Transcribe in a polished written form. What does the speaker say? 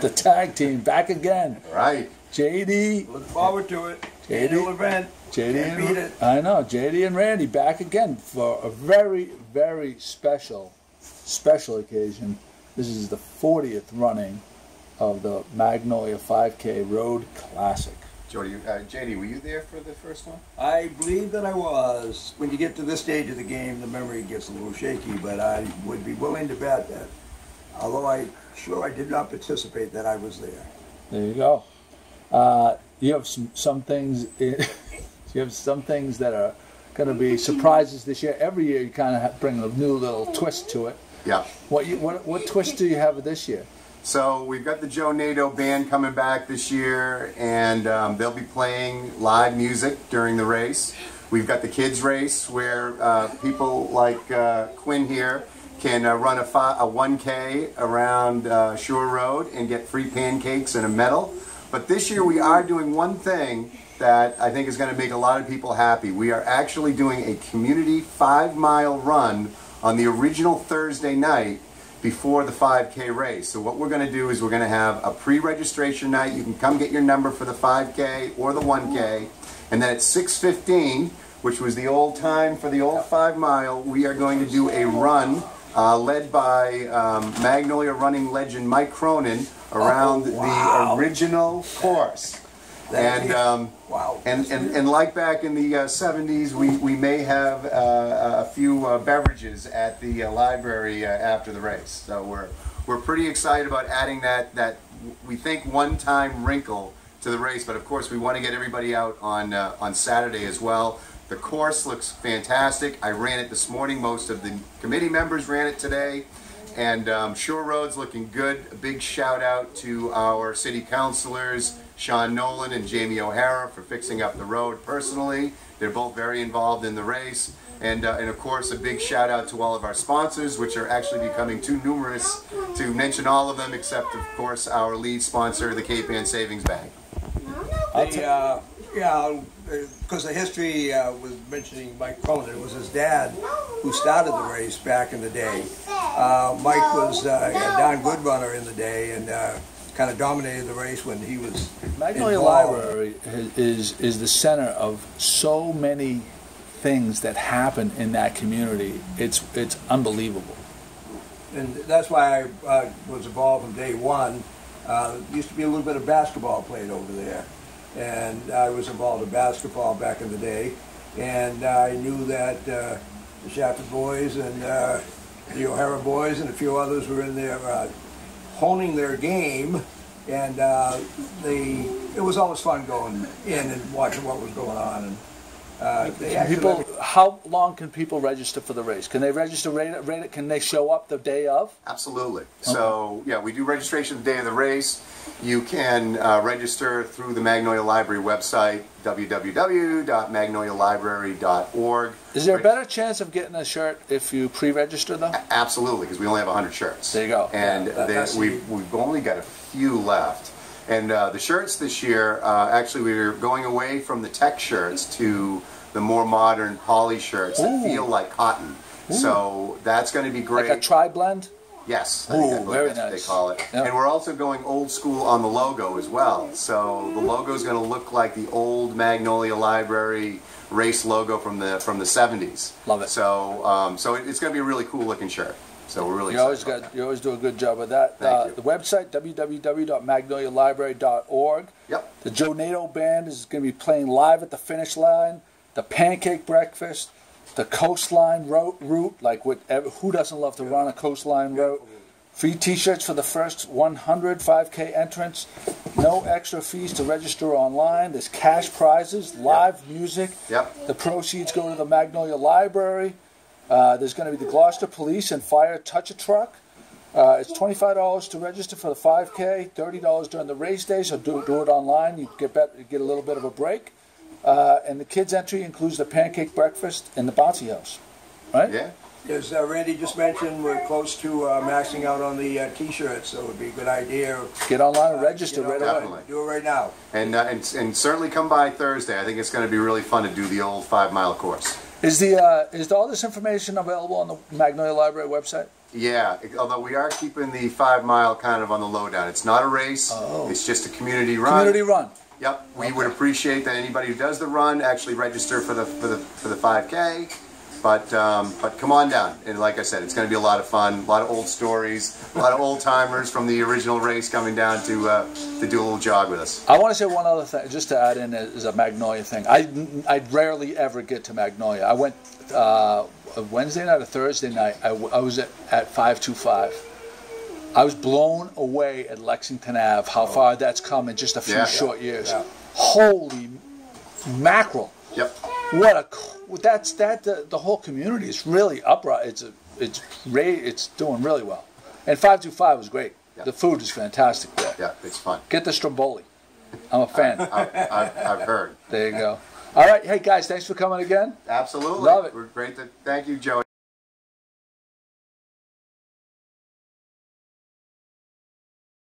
The tag team back again. Right. JD. Look forward to it. JD. Annual event. JD Can't beat it. I know. JD and Randy back again for a very, very special occasion. This is the 40th running of the Magnolia 5K Road Classic. JD, were you there for the first one? I believe that I was. When you get to this stage of the game, the memory gets a little shaky, but I would be willing to bet that, although I did not participate, that I was there. There you go. You have some things. You have some things that are going to be surprises this year. Every year, you kind of bring a new little twist to it. Yeah. What twist do you have this year? So we've got the Joe Nato band coming back this year, and they'll be playing live music during the race. We've got the kids race where people like Quinn here can run a 1K around Shore Road and get free pancakes and a medal. But this year we are doing one thing that I think is going to make a lot of people happy. We are actually doing a community 5-mile run on the original Thursday night before the 5K race. So what we're going to do is we're going to have a pre-registration night. You can come get your number for the 5K or the 1K. And then at 6:15, which was the old time for the old 5-mile, we are going to do a run led by Magnolia running legend Mike Cronin around the original course. And like back in the 70s, we may have a few beverages at the library after the race. So we're pretty excited about adding that we think one-time wrinkle to the race. But of course, we want to get everybody out on Saturday as well. The course looks fantastic. I ran it this morning. Most of the committee members ran it today. And Shore Road's looking good. A big shout out to our city councilors, Sean Nolan and Jamie O'Hara, for fixing up the road personally. They're both very involved in the race. And of course, a big shout out to all of our sponsors, which are actually becoming too numerous to mention all of them, except of course our lead sponsor, the Cape Ann Savings Bank. Because the history was mentioning Mike Cronin. It was his dad who started the race back in the day. Mike was a darn good runner in the day and kind of dominated the race when he was Magnolia involved. Library is the center of so many things that happen in that community. It's unbelievable. And that's why I was involved from day one. Used to be a little bit of basketball played over there. And I was involved in basketball back in the day. And I knew that the Shafford boys and the O'Hara boys and a few others were in there honing their game. And it was always fun going in and watching what was going on. And how long can people register for the race? Can they register right? Can they show up the day of? Absolutely. So yeah, we do registration the day of the race. You can register through the Magnolia Library website, www.magnolialibrary.org. Is there a better chance of getting a shirt if you pre-register though? Absolutely, because we only have 100 shirts. There you go. And we've only got a few left. And the shirts this year, actually we're going away from the tech shirts to the more modern poly shirts that feel like cotton. Ooh. So that's going to be great. Like a tri-blend? Yes, I think that's what they call it. Yep. And we're also going old school on the logo as well. So the logo is going to look like the old Magnolia Library race logo from the 70s. Love it. So so it's going to be a really cool looking shirt. So we're really excited. You always do a good job with that. Thank you. The website, www.magnolialibrary.org. Yep. The Joe Nato Band is going to be playing live at the finish line. The pancake breakfast. The coastline route, like who doesn't love to run a coastline route? Free T-shirts for the first 100 5K entrants. No extra fees to register online. There's cash prizes, live music. Yep. The proceeds go to the Magnolia Library. There's going to be the Gloucester Police and Fire Touch-a-Truck. It's $25 to register for the 5K, $30 during the race day, so do it online. You get a little bit of a break. And the kids' entry includes the pancake breakfast and the bouncy house, right? Yeah. As Randy just mentioned, we're close to maxing out on the T-shirts, so it would be a good idea. Get online and register right away. Definitely. Do it right now. And certainly come by Thursday. I think it's going to be really fun to do the old 5-mile course. Is all this information available on the Magnolia Library website? Yeah, although we are keeping the 5 mile kind of on the lowdown. It's not a race. Oh. It's just a community run. Community run. Yep. We would appreciate that anybody who does the run actually register for the 5K. But come on down, and like I said, it's going to be a lot of fun, a lot of old stories, a lot of old timers from the original race coming down to do a little jog with us. I want to say one other thing, just to add in is a Magnolia thing. I rarely ever get to Magnolia. I went a Wednesday night or Thursday night. I was at 525. I was blown away at Lexington Ave. How far that's come in just a few short years. Yeah. Holy mackerel! Yep. The whole community is really upright. It's doing really well, and 525 was great. Yeah. The food is fantastic there. Yeah, it's fun. Get the stromboli. I'm a fan. I've heard. There you go. All right, hey guys, thanks for coming again. Absolutely. Love it. We're great. Thank you, Joey.